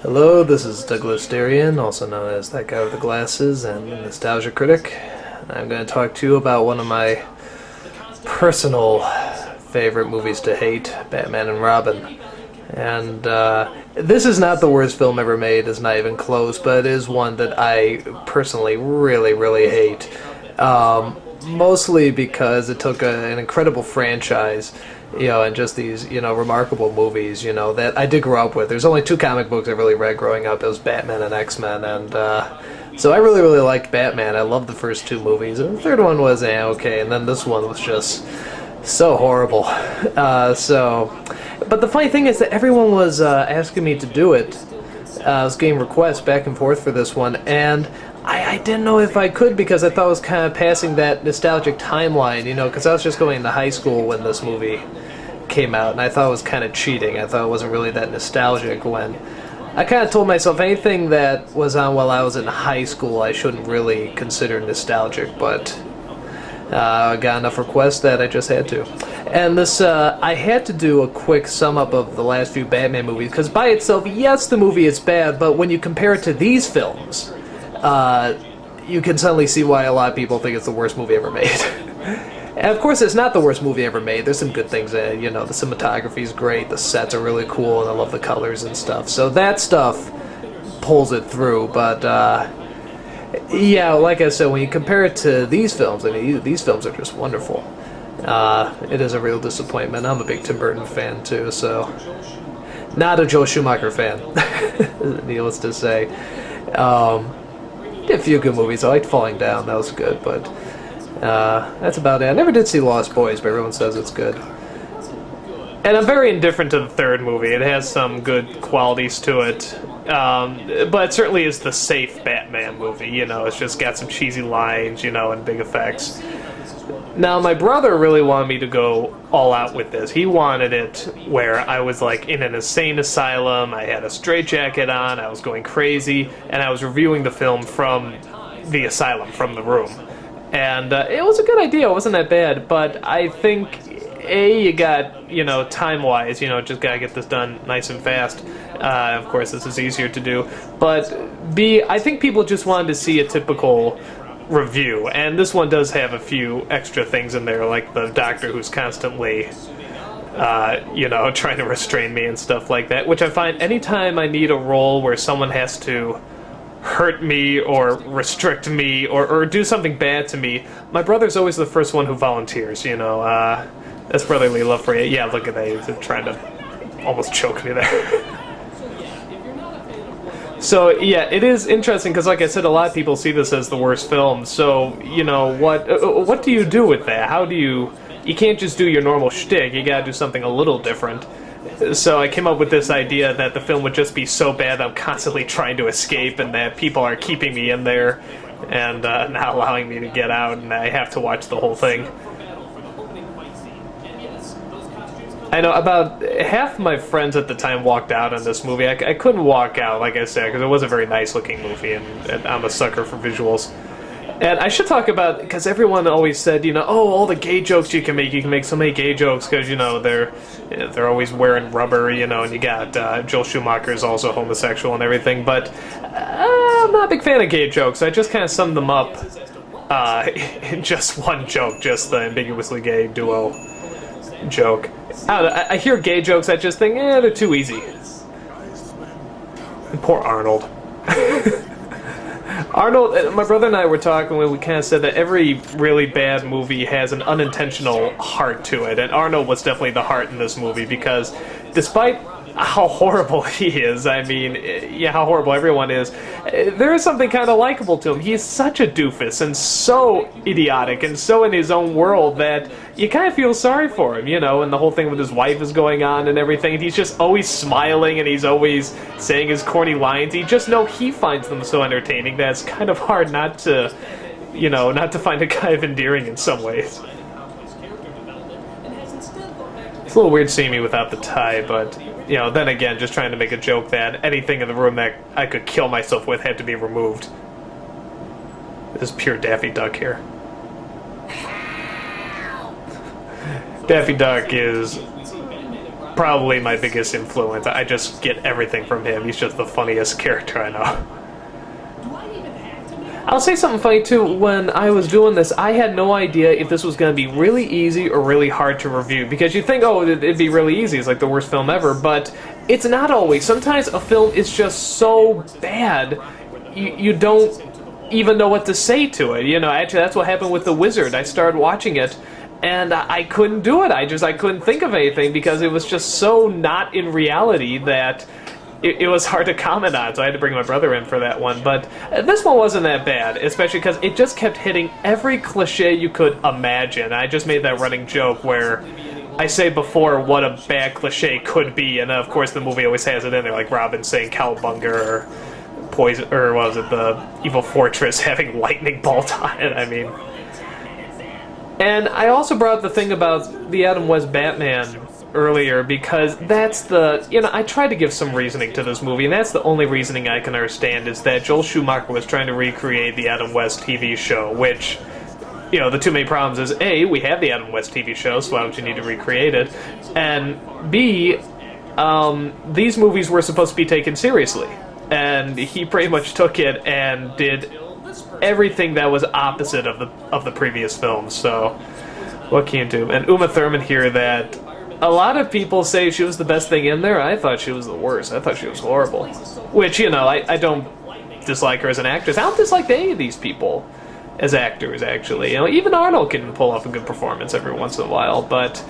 Hello, this is Douglas Darian, also known as that guy with the glasses and Nostalgia Critic. I'm going to talk to you about one of my personal favorite movies to hate, Batman and Robin. And this is not the worst film ever made, it's not even close, but it is one that I personally really, really hate. Mostly because it took an incredible franchise, and just these, remarkable movies, that I did grow up with. There's only two comic books I really read growing up. It was Batman and X-Men, and so I really, really liked Batman. I loved the first two movies, and the third one was okay, and then this one was just so horrible. But the funny thing is that everyone was asking me to do it. I was getting requests back and forth for this one, and I didn't know if I could because I thought it was kind of passing that nostalgic timeline, because I was just going into high school when this movie came out, and I thought it was kind of cheating. I thought it wasn't really that nostalgic when I kind of told myself anything that was on while I was in high school I shouldn't really consider nostalgic, but I got enough requests that I just had to. And this, I had to do a quick sum up of the last few Batman movies, because by itself, yes, the movie is bad, but when you compare it to these films, you can suddenly see why a lot of people think it's the worst movie ever made. And of course, it's not the worst movie ever made. There's some good things in it. The cinematography is great, the sets are really cool, and I love the colors and stuff. So that stuff pulls it through, but yeah, like I said, when you compare it to these films, I mean, these films are just wonderful. It is a real disappointment. I'm a big Tim Burton fan, too, so not a Joel Schumacher fan, needless to say. Did a few good movies. I liked Falling Down, that was good, but that's about it. I never did see Lost Boys, but everyone says it's good. And I'm very indifferent to the third movie. It has some good qualities to it, but it certainly is the safe Batman movie. It's just got some cheesy lines, and big effects. Now, my brother really wanted me to go all out with this. He wanted it where I was like in an insane asylum, I had a straitjacket on, I was going crazy, and I was reviewing the film from the asylum, from the room. And it was a good idea, it wasn't that bad, but I think, A, you got, time-wise, just gotta get this done nice and fast. Of course, this is easier to do. But B, I think people just wanted to see a typical review, and this one does have a few extra things in there, like the doctor who's constantly, trying to restrain me and stuff like that, which I find anytime I need a role where someone has to hurt me or restrict me or do something bad to me, my brother's always the first one who volunteers, That's brotherly love for you. Yeah, look at that, he's trying to almost choke me there. So, yeah, it is interesting, because like I said, a lot of people see this as the worst film, so, what do you do with that? How do you can't just do your normal shtick, you gotta do something a little different. So I came up with this idea that the film would just be so bad I'm constantly trying to escape, and that people are keeping me in there, and not allowing me to get out, and I have to watch the whole thing. I know about half my friends at the time walked out on this movie. I couldn't walk out, like I said, because it was a very nice-looking movie, and I'm a sucker for visuals. And I should talk about, because everyone always said, all the gay jokes you can make so many gay jokes, because, they're always wearing rubber, and you got Joel Schumacher is also homosexual and everything, but I'm not a big fan of gay jokes. I just kind of summed them up in just one joke, just the ambiguously gay duo joke. I hear gay jokes, I just think, they're too easy. And poor Arnold. Arnold, my brother and I were talking when we kind of said that every really bad movie has an unintentional heart to it, and Arnold was definitely the heart in this movie, because despite how horrible he is, I mean, yeah, how horrible everyone is, there is something kind of likable to him. He is such a doofus and so idiotic and so in his own world that you kind of feel sorry for him, and the whole thing with his wife is going on and everything, and he's just always smiling and he's always saying his corny lines. You just know he finds them so entertaining that it's kind of hard not to, not to find it kind of endearing in some ways. It's a little weird seeing me without the tie, but, then again, just trying to make a joke that anything in the room that I could kill myself with had to be removed. This is pure Daffy Duck here. Daffy Duck is probably my biggest influence. I just get everything from him. He's just the funniest character I know. I'll say something funny too. When I was doing this, I had no idea if this was going to be really easy or really hard to review, because you think, oh, it'd be really easy, it's like the worst film ever, but it's not always. Sometimes a film is just so bad, you don't even know what to say to it. You know, actually that's what happened with The Wizard. I started watching it, and I couldn't do it. I couldn't think of anything, because it was just so not in reality that it was hard to comment on, so I had to bring my brother in for that one. But this one wasn't that bad, especially because it just kept hitting every cliche you could imagine. I just made that running joke where I say before what a bad cliche could be, and of course the movie always has it in there, like Robin saying cowabunga, or poison, or what was it, the evil fortress having lightning bolt on it. I mean, and I also brought up the thing about the Adam West Batman earlier, because that's the, you know, I tried to give some reasoning to this movie, and that's the only reasoning I can understand, is that Joel Schumacher was trying to recreate the Adam West TV show, which, you know, the two main problems is, A, we have the Adam West TV show, so why would you need to recreate it, and B, these movies were supposed to be taken seriously, and he pretty much took it and did everything that was opposite of the previous films. So what can you do? And Uma Thurman here, that a lot of people say she was the best thing in there. I thought she was the worst. I thought she was horrible. Which, you know, I don't dislike her as an actress. I don't dislike any of these people as actors, actually. You know, even Arnold can pull off a good performance every once in a while, but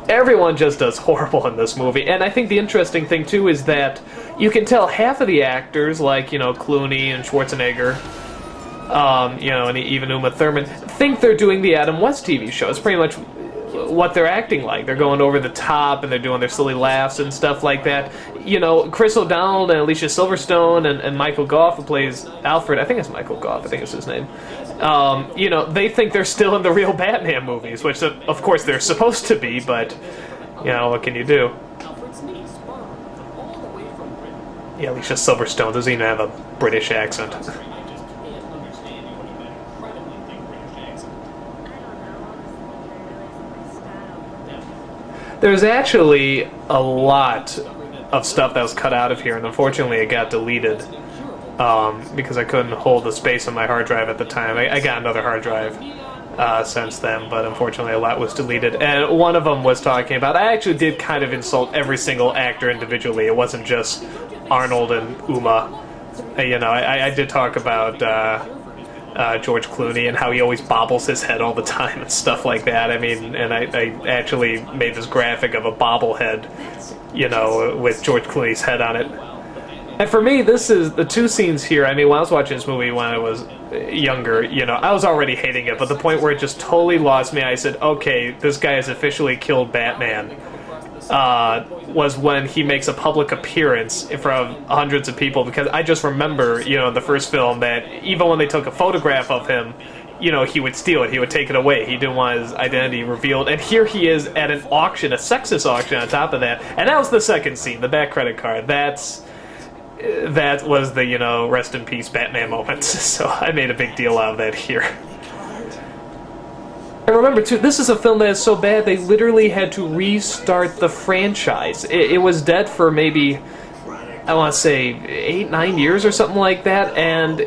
everyone just does horrible in this movie. And I think the interesting thing, too, is that you can tell half of the actors, like, you know, Clooney and Schwarzenegger, you know, and even Uma Thurman, think they're doing the Adam West TV show. It's pretty much what they're acting like. They're going over the top, and they're doing their silly laughs and stuff like that. You know, Chris O'Donnell and Alicia Silverstone and Michael Gough, who plays Alfred, I think it's Michael Gough, I think it's his name, you know, they think they're still in the real Batman movies, which, of course, they're supposed to be, but, you know, what can you do? Yeah, Alicia Silverstone doesn't even have a British accent. There's actually a lot of stuff that was cut out of here, and unfortunately it got deleted because I couldn't hold the space on my hard drive at the time. I got another hard drive since then, but unfortunately a lot was deleted. And one of them was talking about, I actually did kind of insult every single actor individually. It wasn't just Arnold and Uma. You know, I did talk about George Clooney and how he always bobbles his head all the time and stuff like that. I mean, and I actually made this graphic of a bobblehead, you know, with George Clooney's head on it. And for me, this is the two scenes here. I mean, when I was watching this movie when I was younger, you know, I was already hating it, but the point where it just totally lost me, I said, okay, this guy has officially killed Batman, was when he makes a public appearance in front of hundreds of people, because I just remember, you know, in the first film that even when they took a photograph of him, you know, he would steal it, he would take it away, he didn't want his identity revealed, and here he is at an auction, a sexist auction on top of that, and that was the second scene, the back credit card. That was the, you know, rest in peace Batman moment, so I made a big deal out of that here. And remember, too, this is a film that is so bad they literally had to restart the franchise. It was dead for maybe, I want to say, 8-9 years or something like that, and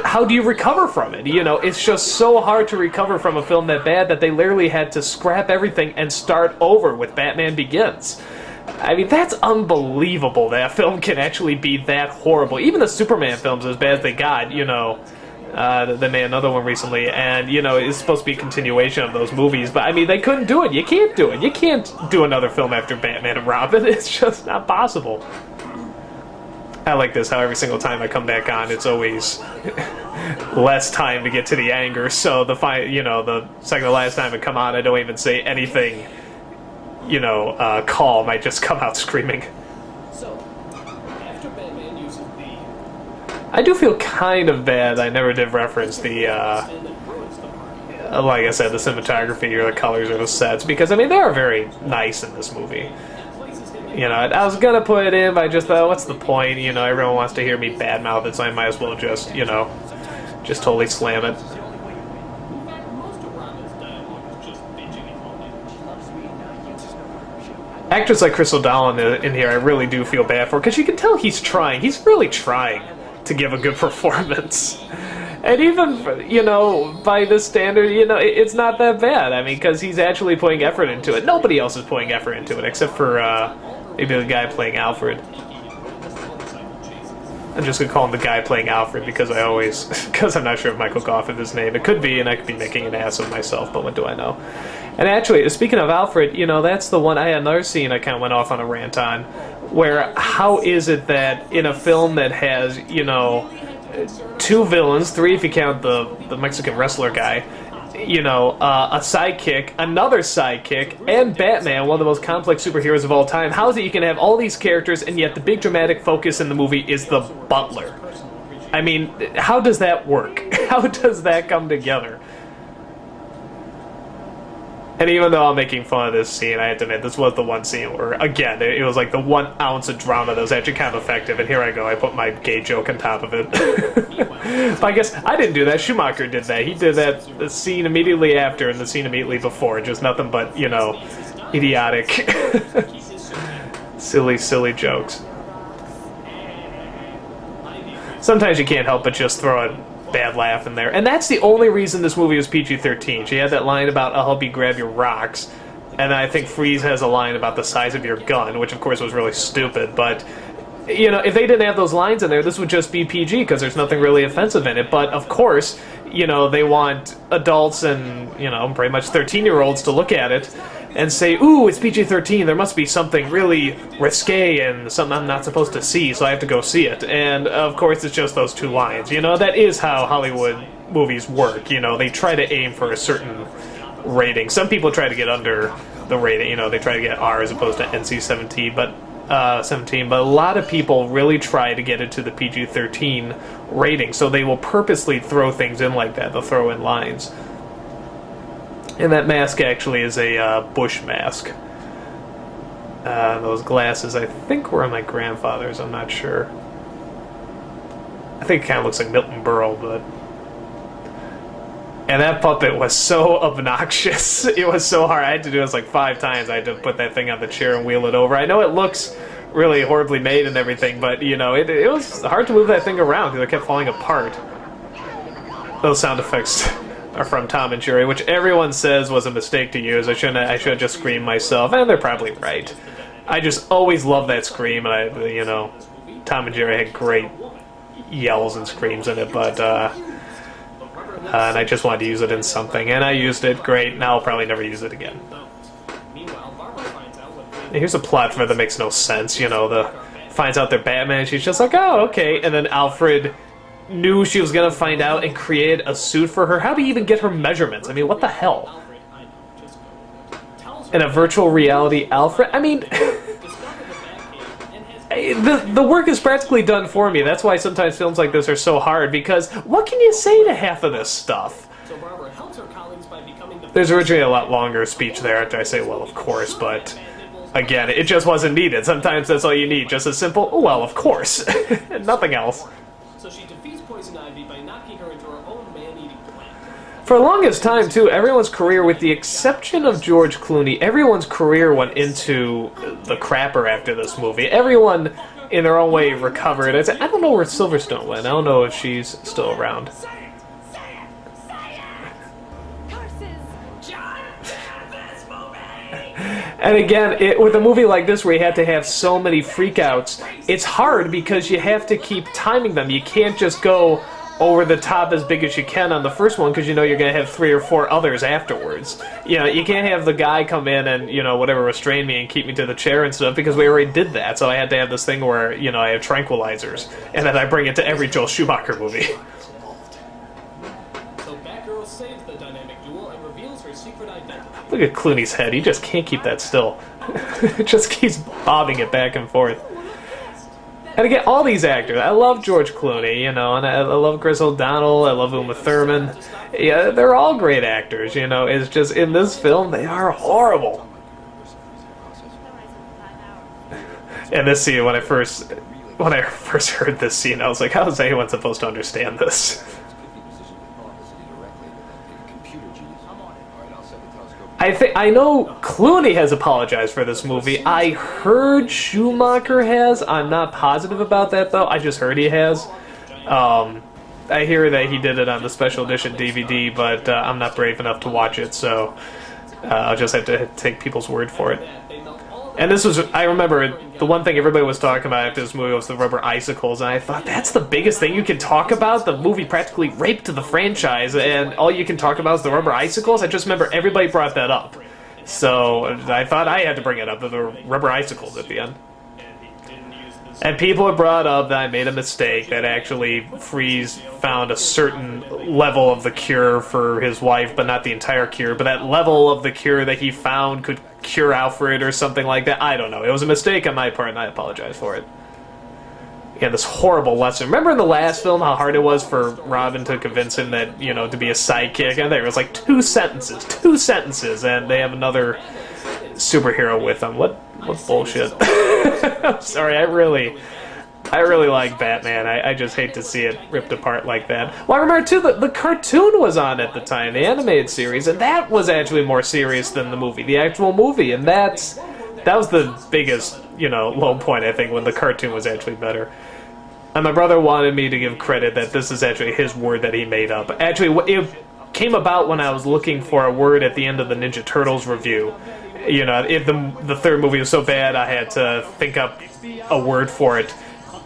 how do you recover from it? You know, it's just so hard to recover from a film that bad that they literally had to scrap everything and start over with Batman Begins. I mean, that's unbelievable that a film can actually be that horrible. Even the Superman films, as bad as they got, you know, they made another one recently, and, you know, it's supposed to be a continuation of those movies, but, I mean, they couldn't do it. You can't do it. You can't do another film after Batman and Robin. It's just not possible. I like this, how every single time I come back on, it's always less time to get to the anger, so the second to last time I come on, I don't even say anything, you know, calm. I just come out screaming. I do feel kind of bad I never did reference the, like I said, the cinematography or the colors or the sets, because, I mean, they are very nice in this movie. You know, I was gonna put it in, but I just thought, what's the point? You know, everyone wants to hear me badmouth it, so I might as well just, you know, just totally slam it. Actors like Chris O'Donnell in here, I really do feel bad for, because you can tell he's trying. He's really trying to give a good performance. And even, you know, by this standard, you know, it's not that bad. I mean, because he's actually putting effort into it. Nobody else is putting effort into it, except for maybe the guy playing Alfred. I'm just gonna call him the guy playing Alfred because because I'm not sure if Michael Goff is his name. It could be, and I could be making an ass of myself, but what do I know? And actually, speaking of Alfred, you know, that's the one, I had another scene I kind of went off on a rant on, where how is it that in a film that has, you know, 2 villains, 3 if you count the Mexican wrestler guy, you know, a sidekick, another sidekick, and Batman, one of the most complex superheroes of all time, how is it you can have all these characters and yet the big dramatic focus in the movie is the butler? I mean, how does that work? How does that come together? And even though I'm making fun of this scene, I have to admit, this was the one scene where, again, it was like the 1 ounce of drama that was actually kind of effective, and here I go, I put my gay joke on top of it. But I guess I didn't do that, Schumacher did that. He did that, the scene immediately after and the scene immediately before, just nothing but, you know, idiotic, silly jokes. Sometimes you can't help but just throw a bad laugh in there. And that's the only reason this movie was PG-13. She had that line about, I'll help you grab your rocks. And I think Freeze has a line about the size of your gun, which of course was really stupid. But, you know, if they didn't have those lines in there, this would just be PG because there's nothing really offensive in it. But, of course, you know, they want adults and, you know, pretty much 13-year-olds to look at it and say, ooh, it's PG-13, there must be something really risque and something I'm not supposed to see, so I have to go see it. And, of course, it's just those 2 lines. You know, that is how Hollywood movies work. You know, they try to aim for a certain rating. Some people try to get under the rating. You know, they try to get R as opposed to NC-17, but a lot of people really try to get it to the PG-13 rating, so they will purposely throw things in like that. They'll throw in lines. And that mask actually is a Bush mask. Those glasses, I think, were my grandfather's. I'm not sure. I think it kind of looks like Milton Berle, but... And that puppet was so obnoxious. It was so hard. I had to do this like 5 times. I had to put that thing on the chair and wheel it over. I know it looks really horribly made and everything, but, you know, it was hard to move that thing around because it kept falling apart. Those sound effects are from Tom and Jerry, which everyone says was a mistake to use. I should have just screamed myself, and they're probably right. I just always love that scream, and you know, Tom and Jerry had great yells and screams in it, but and I just wanted to use it in something, and I used it. Great. Now I'll probably never use it again. Here's a plot for that makes no sense. You know, finds out they're Batman. She's just like, oh, okay, and then Alfred knew she was going to find out and created a suit for her. How do you even get her measurements? I mean, what the hell? In a virtual reality Alfred? I mean, the work is practically done for me. That's why sometimes films like this are so hard, because what can you say to half of this stuff? There's originally a lot longer speech there after I say, well, of course, but again, it just wasn't needed. Sometimes that's all you need. Just a simple, oh, well, of course. Nothing else. For the longest time, too, everyone's career, with the exception of George Clooney, everyone's career went into the crapper after this movie. Everyone, in their own way, recovered. I don't know where Silverstone went. I don't know if she's still around. And again, with a movie like this where you have to have so many freakouts, it's hard because you have to keep timing them. You can't just go over the top as big as you can on the first one, because you know you're going to have 3 or 4 others afterwards. You know, you can't have the guy come in and, you know, whatever, restrain me and keep me to the chair and stuff, because we already did that. So I had to have this thing where, you know, I have tranquilizers, and then I bring it to every Joel Schumacher movie. Look at Clooney's head. He just can't keep that still. It just keeps bobbing it back and forth. And again, all these actors. I love George Clooney, you know, and I love Chris O'Donnell. I love Uma Thurman. Yeah, they're all great actors, you know. It's just, in this film, they are horrible. And this scene, when I first heard this scene, I was like, how is anyone supposed to understand this? I know Clooney has apologized for this movie. I heard Schumacher has. I'm not positive about that though. I just heard he has. I hear that he did it on the special edition DVD, but I'm not brave enough to watch it, so I'll just have to take people's word for it. And this was, I remember, the one thing everybody was talking about after this movie was the rubber icicles, and I thought, that's the biggest thing you can talk about? The movie practically raped the franchise, and all you can talk about is the rubber icicles? I just remember everybody brought that up. So I thought I had to bring it up, the rubber icicles at the end. And people have brought up that I made a mistake, that actually Freeze found a certain level of the cure for his wife, but not the entire cure, but that level of the cure that he found could cure Alfred or something like that. I don't know. It was a mistake on my part, and I apologize for it. Yeah, this horrible lesson. Remember in the last film how hard it was for Robin to convince him that, you know, to be a sidekick? And there was like two sentences, and they have another superhero with them. What bullshit. I'm sorry, I really like Batman. I just hate to see it ripped apart like that. Well, I remember too, the cartoon was on at the time, the animated series, and that was actually more serious than the movie, the actual movie, and that was the biggest, you know, low point, I think, when the cartoon was actually better. And my brother wanted me to give credit that this is actually his word that he made up. Actually, it came about when I was looking for a word at the end of the Ninja Turtles review. You know, if the third movie was so bad, I had to think up a word for it.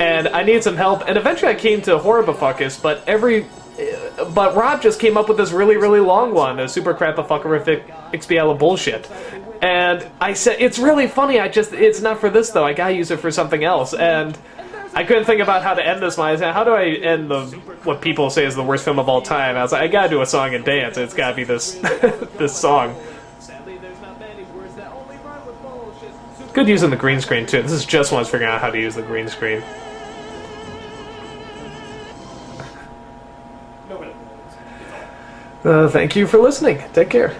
And I needed some help, and eventually I came to Horribifuckus, but Rob just came up with this really, really long one, a super crapafuckerific expiala bullshit. And I said, it's really funny, it's not for this though, I gotta use it for something else. And I couldn't think about how to end this one. I said, how do I end what people say is the worst film of all time? I was like, I gotta do a song and dance, it's gotta be this, this song. Good using the green screen too. This is just once figuring out how to use the green screen. Thank you for listening. Take care.